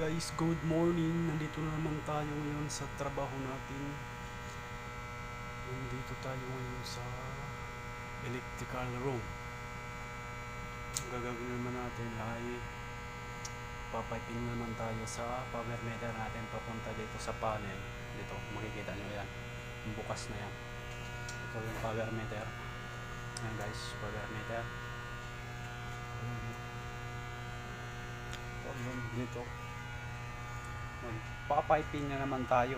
guys, good morning. Nandito na naman tayo ngayon sa trabaho natin. Nandito tayo ngayon sa electrical room. Ang gagawin naman natin ay papiping naman tayo sa power meter natin papunta dito sa panel. Dito, makikita nyo yan. Bukas na yan. Ito yung power meter. Yan guys, power meter. Dito magpapiping na naman tayo.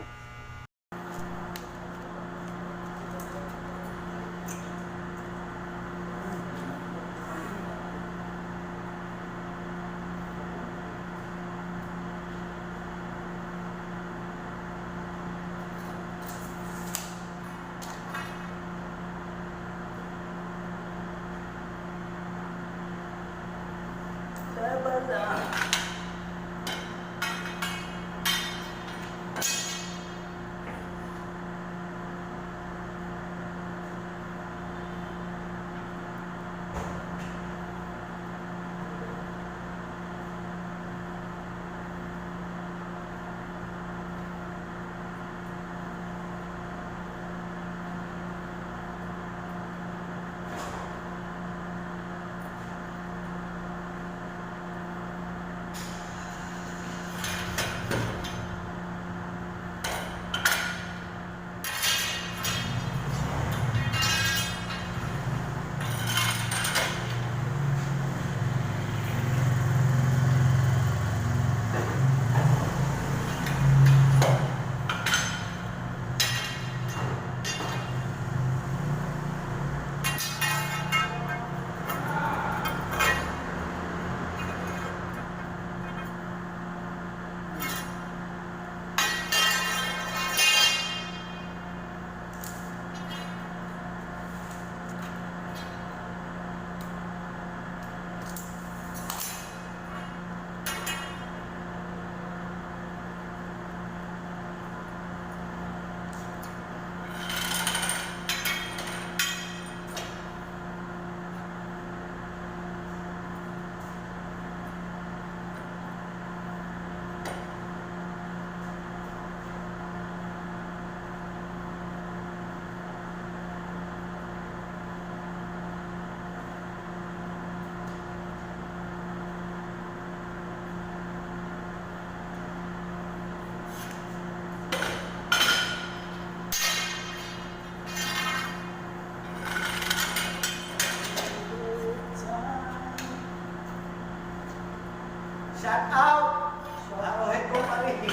Shout out! Arohead ko pa rin.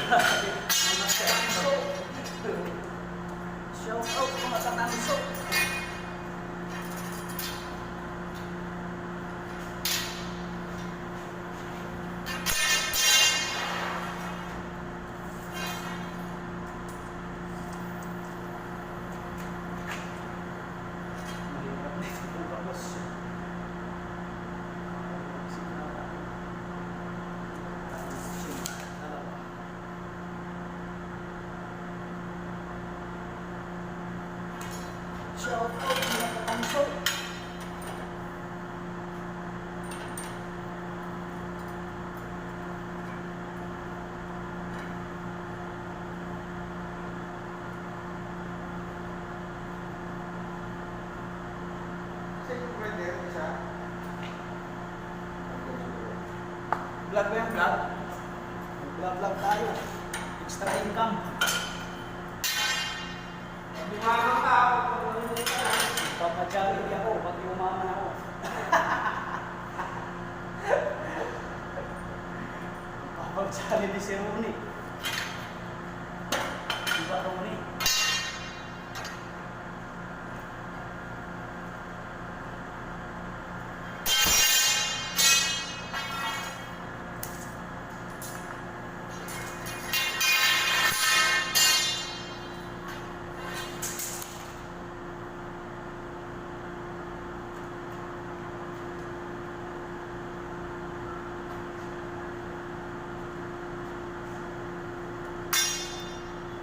Shout out mga tatanso. Shout out mga tatanso. Vlog ba yung vlog? Vlog tayo. Extra income. Mga tao, papachari ako, pati umaman ako. Papachari di si Roni. Diba Roni?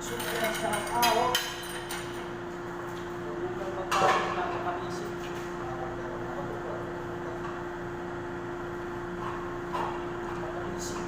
Susunod sa awak. Huwag kang magpapagod na kapag-isip. Kapag-isip.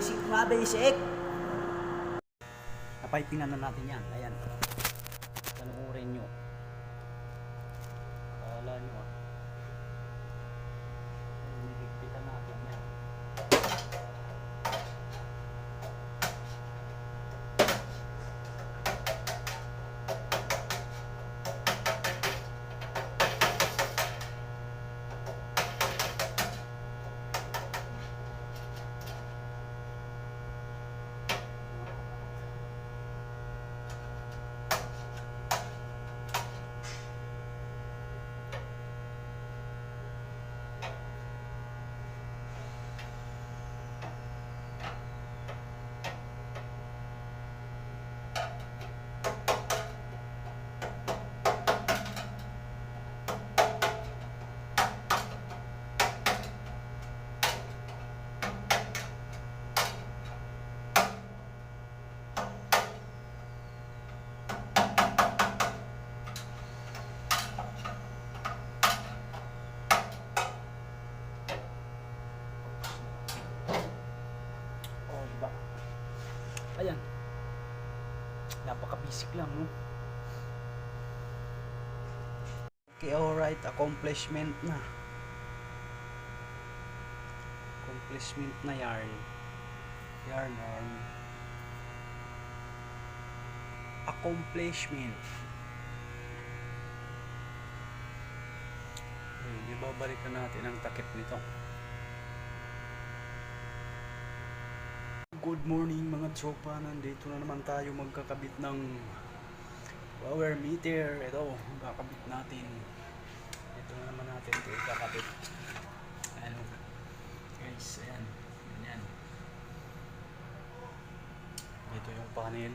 mga basic. Napipingan na natin yan. Ayan. Panuorin nyo. Akala nyo ah. Nilippitan natin yan. Ayan. Napaka-basic lang, no? Okay, alright. Accomplishment na. Accomplishment na yarn. Yarn. Accomplishment. Okay, ibabalikan natin ang takip nito. Good morning mga tropa, nandito na naman tayo magkakabit ng power meter. Ito, magkakabit natin. Ito na naman natin ito ikakabit. Ano guys, ayan, ganyan. Dito yung panel.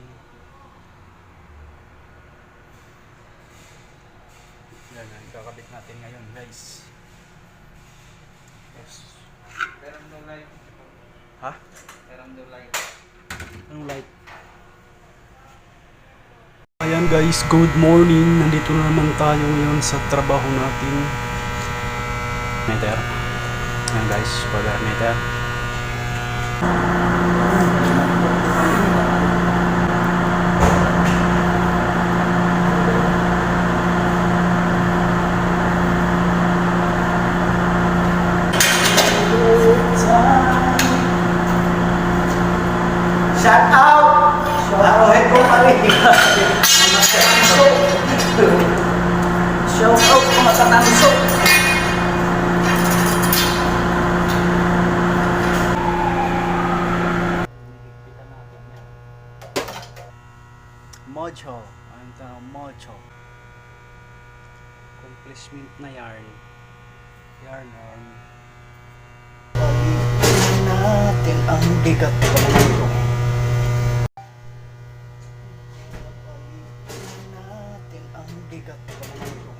Yan, ikakabit natin ngayon guys. Yes. Meron daw light. Ha? Meron daw light. Anong light? Ayan guys, good morning. Nandito na naman tayo ngayon sa trabaho natin. Meter. Ayan guys, power meter. Shout out! Araw-head ko pa rin. Shout out mga tatanso. Mojo. Ano ito? Mojo. Accomplishment na yarn. Yarn. Palitin natin ang bigat ko naman ito. Natin ang bigat ko naman ito.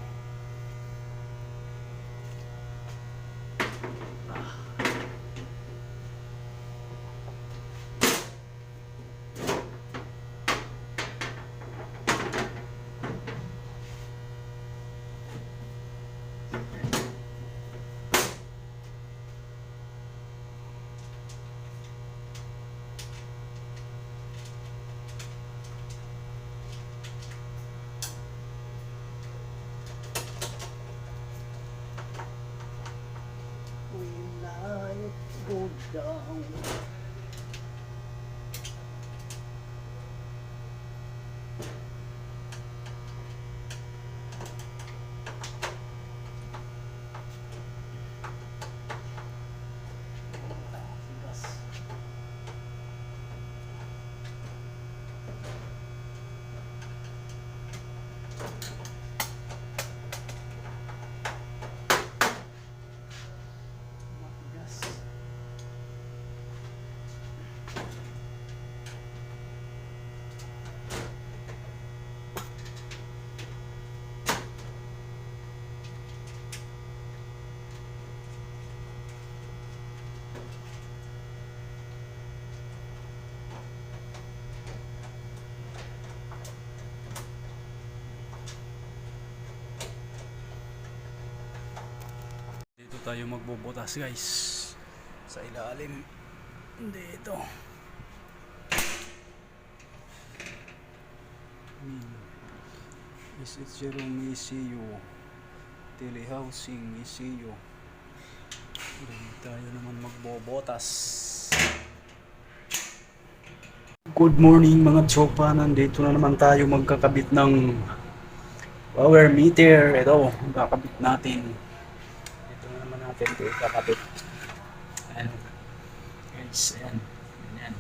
We let it go down. Dito tayo magbubutas guys. Sa ilalim. dito. Visit Jerome ECU, telehousing ECU. Dito tayo naman magbobotas. Good morning mga tropa, nandito na naman tayo magkakabit ng power meter. Ito, kakabit natin. Ito na naman natin ito kakabit. Ayan. Guys, ayan. Ayan.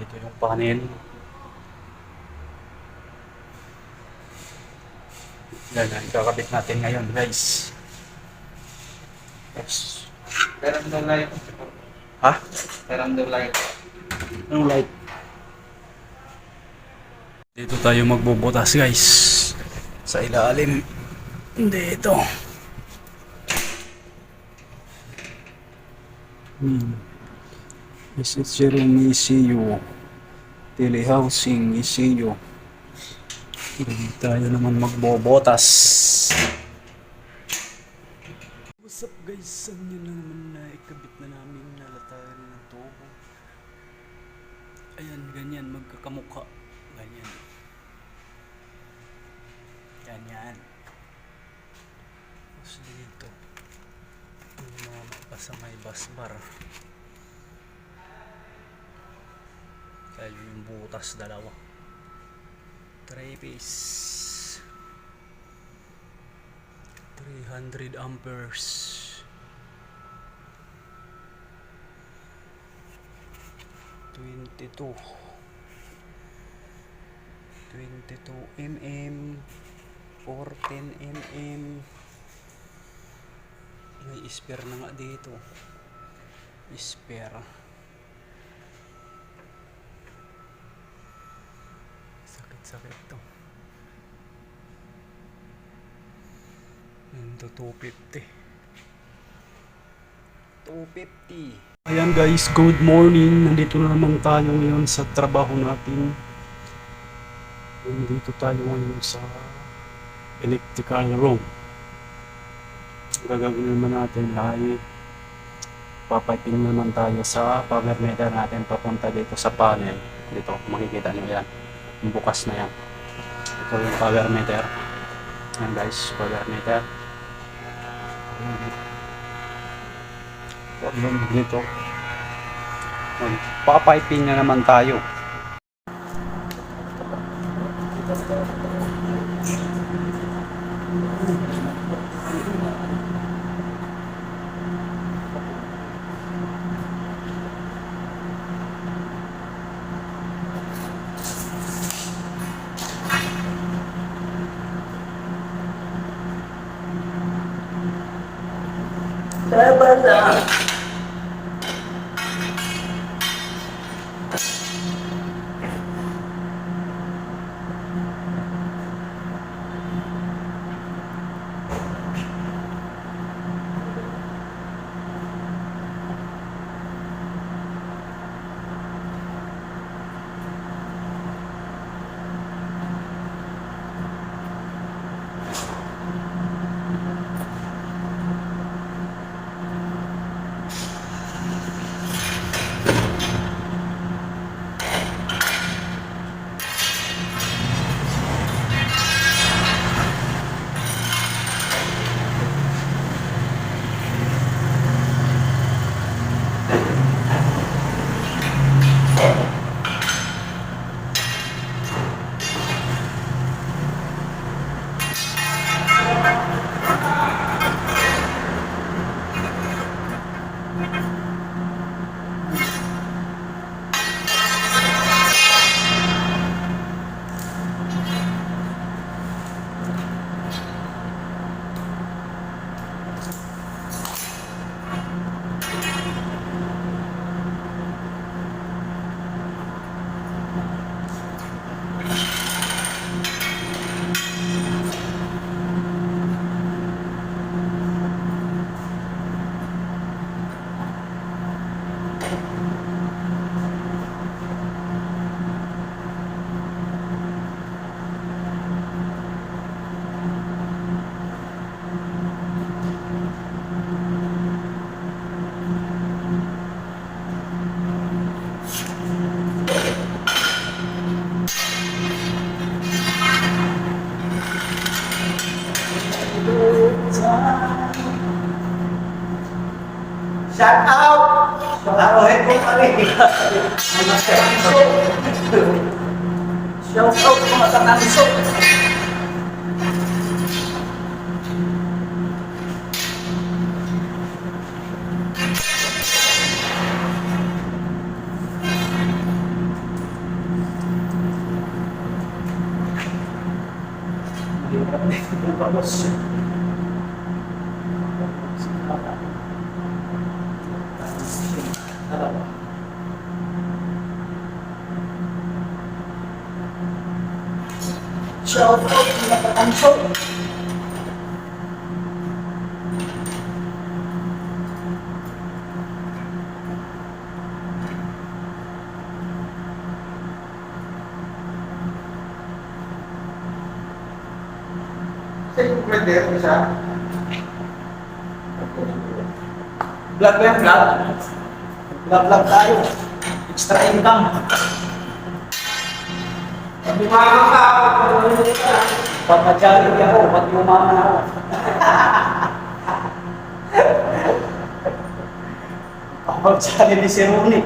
Ito yung panel. Yan, kakabit natin ngayon guys. Yes. Meron daw light. Ha? Meron daw light. Anong light? Dito tayo magbubutas guys. Sa ilalim. Dito. This is Jerome ECU, telehousing ECU. Dito tayo naman magbobotas. What's up guys? Saan nyo na naman na ikabit na namin nalatayan ng tubo. Ayan, ganyan, magkakamukha. Ganyan. Ganyan. Tapos dito. Yung mga mapasa may basbar. Kaya yung butas dalawa. 3 piece. 300 amperes. 22 mm, 14 mm. May spare na nga dito. Spare. Sakit to. Ito 250. 250. Ayan guys, good morning. Nandito na naman tayo ngayon sa trabaho natin. Nandito tayo ngayon sa electrical room. Gagawin naman natin ay papiping naman tayo sa power meter natin papunta dito sa panel. Dito, makikita nyo yan. Bukas na yan. Ito yung power meter. Ayan guys, power meter. Dito. Magpapiping na naman tayo. Shout out! Araw-head ko kami. Mga tanso. Shout out mga tanso. Vamos. Shout out mga katanso. Pwede mo siya. Vlog ba yung vlog? Vlog tayo. Extra income. Papadyari ako, pati umaman ako. Papadyari ni si Runi.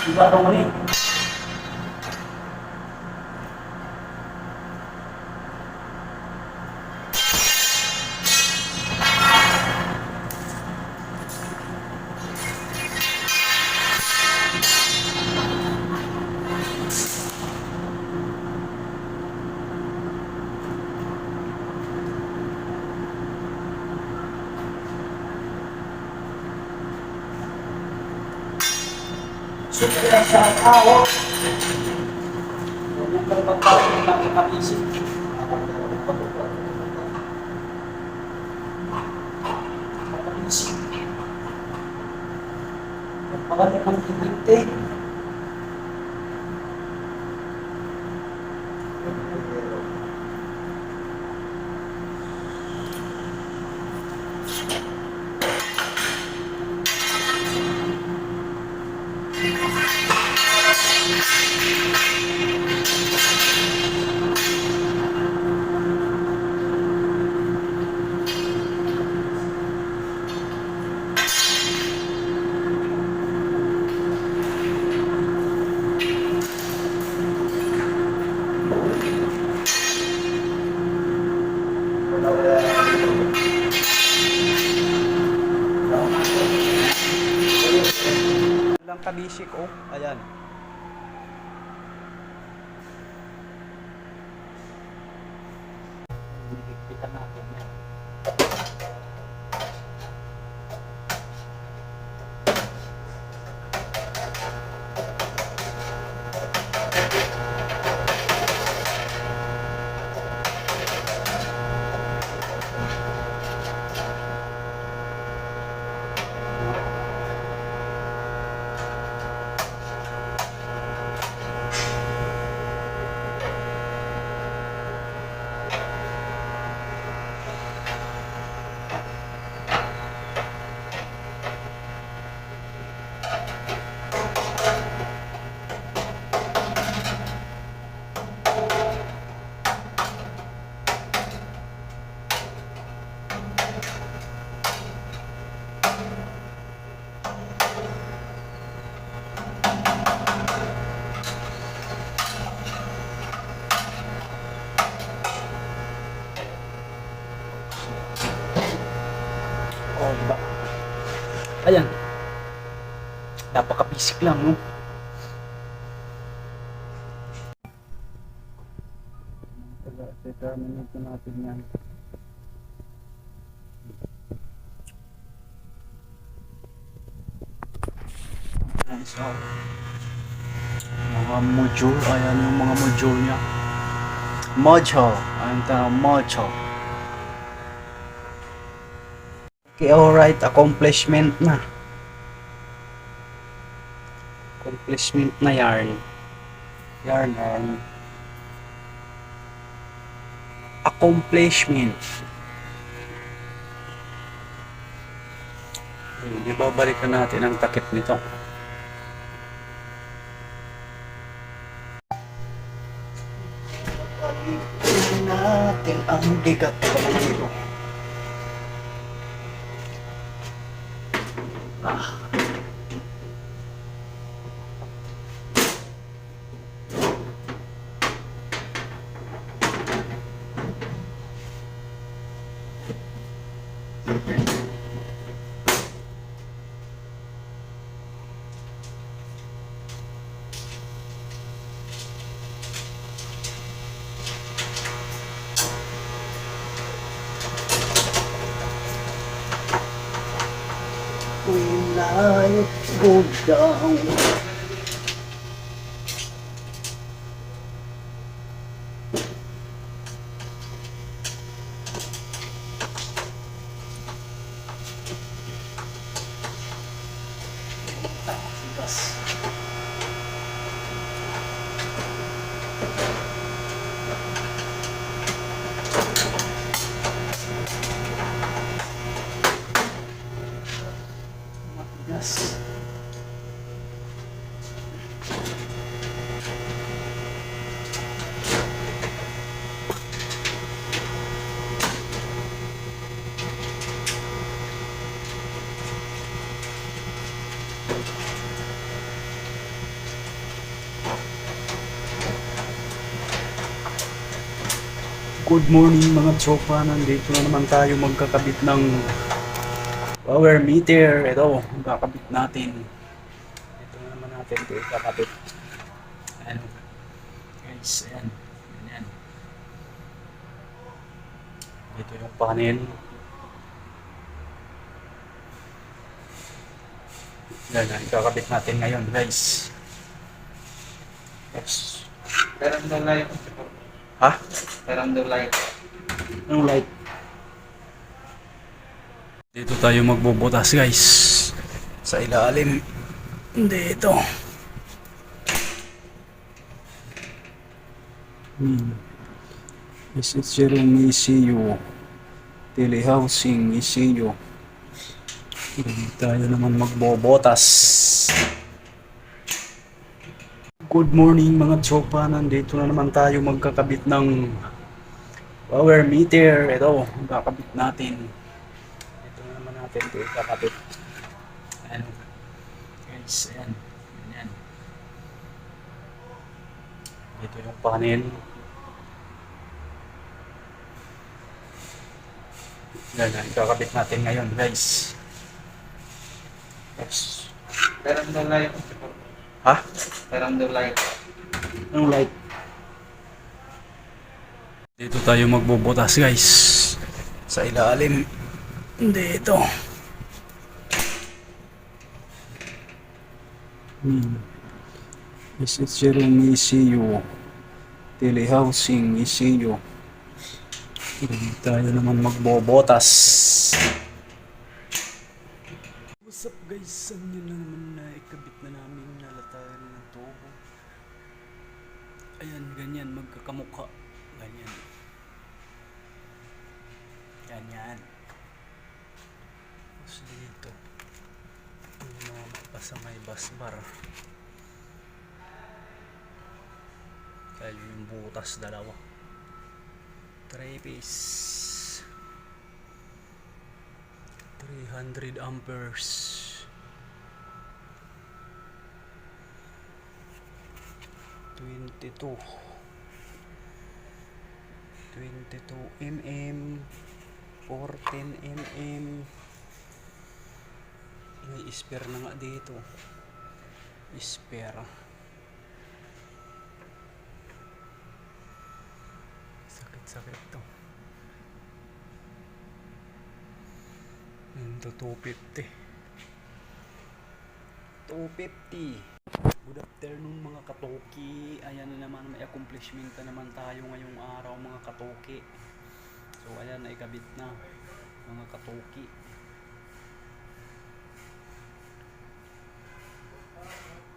Iba ito Runi. Super sa tao. Huwag kang magpapagod ng aking kapisip. Kapisip. Magpagalit ang tibinte. Walang kabisik, oh. Ayan. Higpitan natin yan. Oh, diba? Ayan. Napaka-basic lang, no? Terminate na natin yan. Ayan, so, mga module, ayan yung mga module niya. Module, ayan tayo, module. Okay, alright, accomplishment na. Accomplishment na yarn. Yarn. Accomplishment. Hindi ba balikan natin ang takip nito? Balikan natin ang bigat ko dito. When life goes down. Tigas. Matigas. Good morning mga tropa, nandito na naman tayo magkakabit ng power meter. Ito, magkakabit natin. Ito na naman natin ito ikakabit. Ayan guys, ayan. Ayan. Dito yung panel. Yan, ikakabit natin ngayon guys. Yes. Meron daw light. Ha? Meron daw light. Anong light? Dito tayo magbubutas guys. Sa ilalim. Dito. This is Jerome ECU. Telehousing ECU. Dito tayo naman magbubutas. Good morning mga tropa, nandito na naman tayo magkakabit ng power meter. Ito, magkakabit natin. Ito na naman natin ito ikakabit. Ayan guys, ayan. Ayan. Dito yung panel. Yan, ikakabit natin ngayon guys. Yes. Meron daw light. Ha? Meron daw light. Anong light? Dito tayo magbubutas guys. Sa ilalim. Dito. This is Jerome ECU. Telehousing ECU. Dito tayo naman magbubutas. What's up guys? Yan na naman na ikabit na namin nalatayan ng tubo. Ayan, ganyan, magkakamukha. Ganyan. Ganyan. Tapos dito. Umama pa sa may busbar. Dahil yung butas dalawa. 3 piece. 300 amperes. 22 mm, 14 mm. May spare na nga dito. Spare. Sakit to. Ito 250. 250. Good afternoon mga katoki. Ayan na naman, may accomplishment na naman tayo ngayong araw mga katoki. So ayan, naikabit na mga katoki.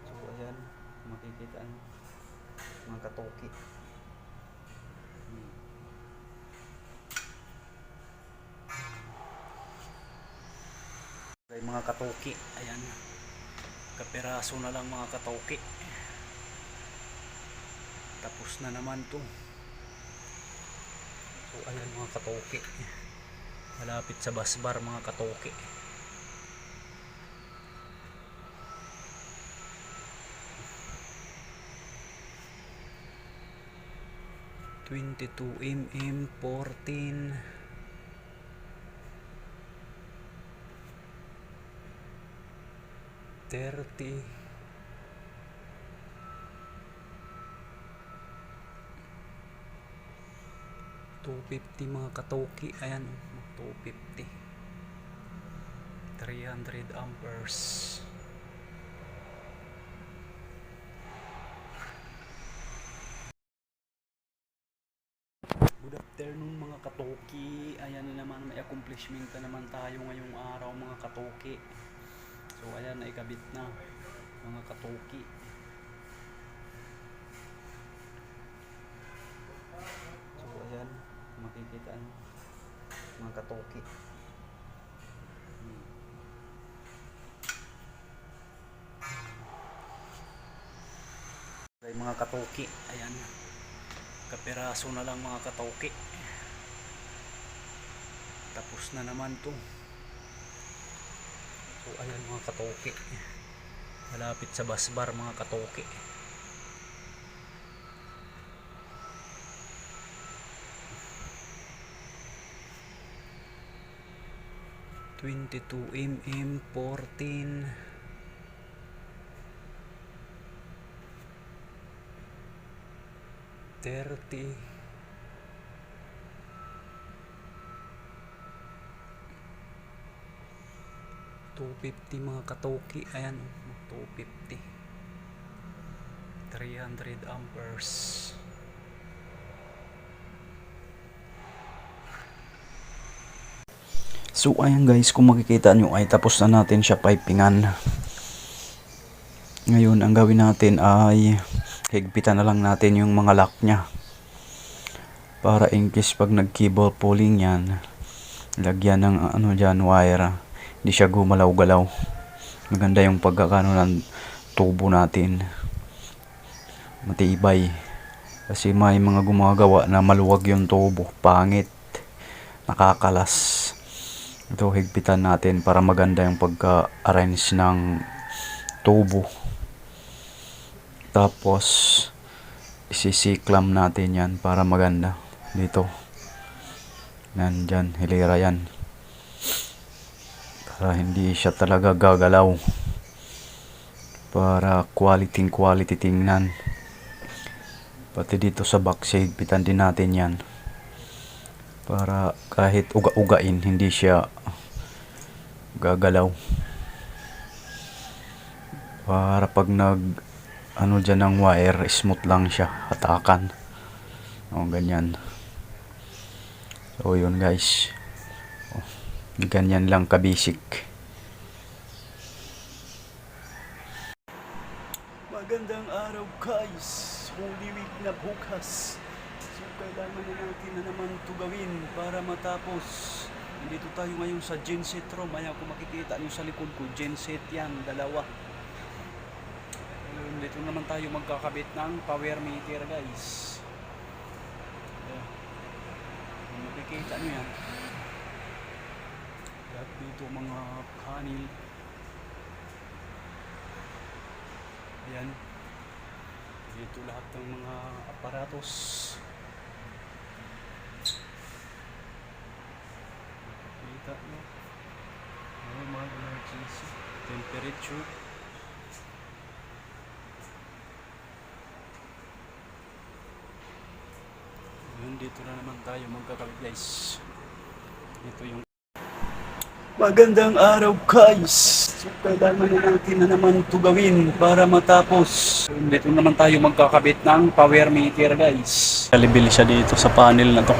So ayan, makikita mga katoki. Mga katoki, ayan. Kapiraso na lang mga katoki. Tapos na naman to. So ayan mga katoki. Malapit sa busbar mga katoki. ...22 mm, 14 30. 250 mga katoki. Ayan, 250. 300 amperes. Good afternoon mga katoki. Ayan na naman, may accomplishment na naman tayo ngayong araw mga katoki. So ayan, naikabit na mga katoki. So ayan, makikita nyo mga katoki. Ay, mga katoki, ayan, kapiraso na lang mga katoki, tapos na naman to. So ayan mga katoki, malapit sa busbar mga katoki. mm 14 30 250 mga katoki. Ayan, 250 300 amperes. So ayan guys, kung makikita nyo ay tapos na natin siya pipingan. Ngayon ang gawin natin ay higpitan na lang natin yung mga lock nya, para in case pag nag cable pulling yan, lagyan ng ano dyan, wire, hindi siya gumalaw-galaw. Maganda yung pagkakano ng tubo natin, matibay. Kasi may mga gumagawa na maluwag yung tubo, pangit, nakakalas. Ito higpitan natin para maganda yung pagka-arrange ng tubo. Tapos isisiklam natin yan para maganda dito. Nandyan, hilera yan, para hindi siya talaga gagalaw, para quality tingnan. Pati dito sa box, higpitan din natin yan, para kahit uga-ugain hindi siya gagalaw, para pag nag ano dyan ng wire, smooth lang siya hatakan. O ganyan. So yun guys, ganyan lang kabisik. Magandang araw guys, Holy Week na bukas. So kailangan na natin na naman ito gawin para matapos. Nandito tayo ngayon sa genset room. Ayan, kung makikita nyo sa likod ko, genset yan, dalawa. Dito naman tayo magkakabit ng power meter guys. Ayan, kung makikita nyo yan, lahat dito mga panel. Ayan, dito lahat ng mga aparatos. Kita nyo, normal emergency temperature. Yun, dito na naman tayo magkakabit guys. Ito yung magandang araw guys. So kailangan na natin na naman ito gawin para matapos. Dito naman tayo magkakabit ng power meter guys. Kalibil siya dito sa panel na to.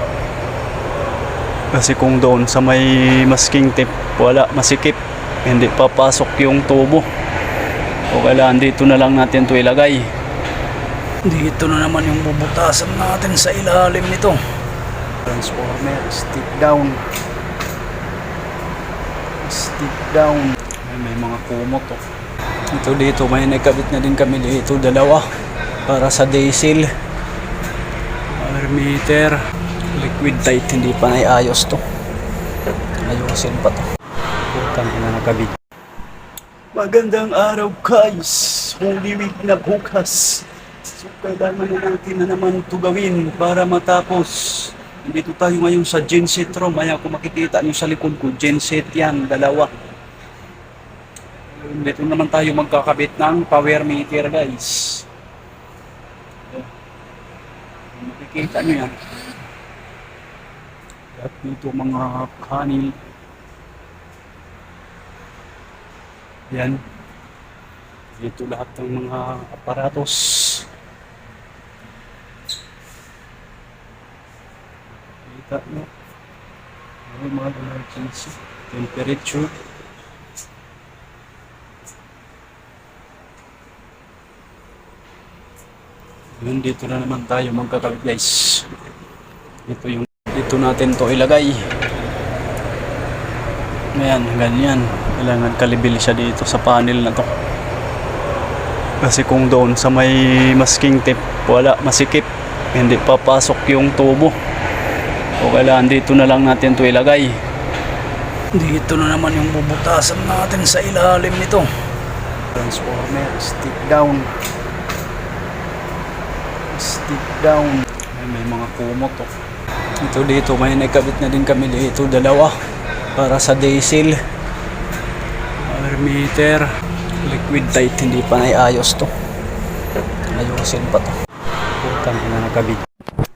Kasi kung doon sa may masking tip, wala, masikip, hindi papasok yung tubo. O kailangan dito na lang natin ito ilagay. Dito na naman yung bubutasan natin sa ilalim nito. Transformer, stick down. Stick down. May mga kumot oh. Ito dito, may nakabit na din kami dito, dalawa. Para sa diesel. Power meter. Liquid tight, hindi pa naiayos to. Ayusin pa to. Putang ina, nakabit. Magandang araw guys. Holy Week na bukas. So kailangan na natin na naman ito gawin para matapos. Dito tayo ngayon sa genset room. Ayan, kung makikita nyo sa likod ko, genset yan, dalawa. Dito naman tayo magkakabit ng power meter, guys. Makikita nyo yan. At dito mga kanil. Yan. Dito lahat ng mga aparatos. Kita nyo. Mga emergency. Temperature. Yun, dito na naman tayo magkakabit, guys. Dito natin to ilagay. Ayan, ganyan. Kailangan kalibil siya dito sa panel na to. Kasi kung doon sa may masking tape, wala, masikip. Hindi papasok yung tubo. O kailangan dito na lang natin to ilagay. Dito na naman yung bubutasan natin sa ilalim nito. Transformer, stick down. Stick down. May mga kumot to. Ito dito, may nakabit na din kami dito, dalawa. Para sa diesel. Power meter. Liquid tight, hindi pa naiayos to. Ayusin pa to. Putang na nakabit.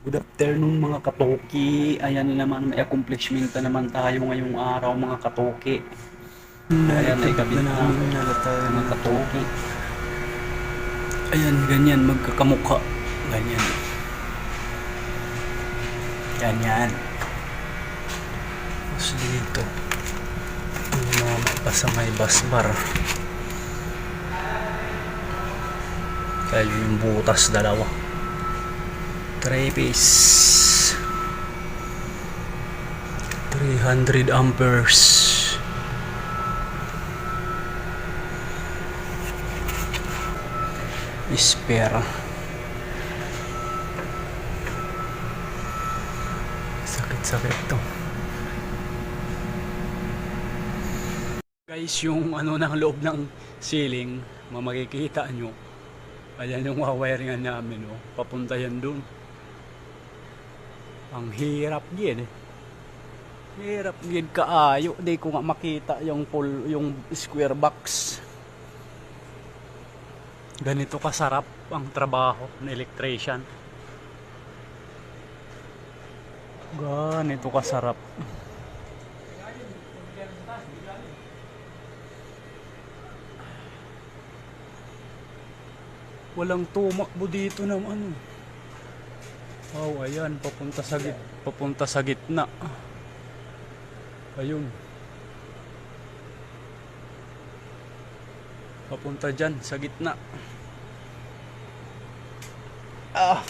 Good afternoon mga katoki. Ayan naman, may accomplishment na naman tayo ngayong araw mga katoki. Ayan, nakabit na mga katoki. Ayan, ganyan, magkakamukha. Ganyan. Ganyan. Tapos dito. Pa sa may busbar. Kaya yung butas dalawa. 3 piece. 300 amperes. Spare. Sakit to. Guys, yung ano ng loob ng ceiling, makikita nyo. Ayan yung wawiringan namin, oh. Papunta yan dun. Ang hirap din eh. Hirap din kaayo. Di ko nga makita yung square box. Ganito kasarap ang trabaho ng electrician. Ganito kasarap. Walang tumakbo dito naman. Oh, ayan, papunta sa gitna. Ayun. Papunta dyan sa gitna. Ah.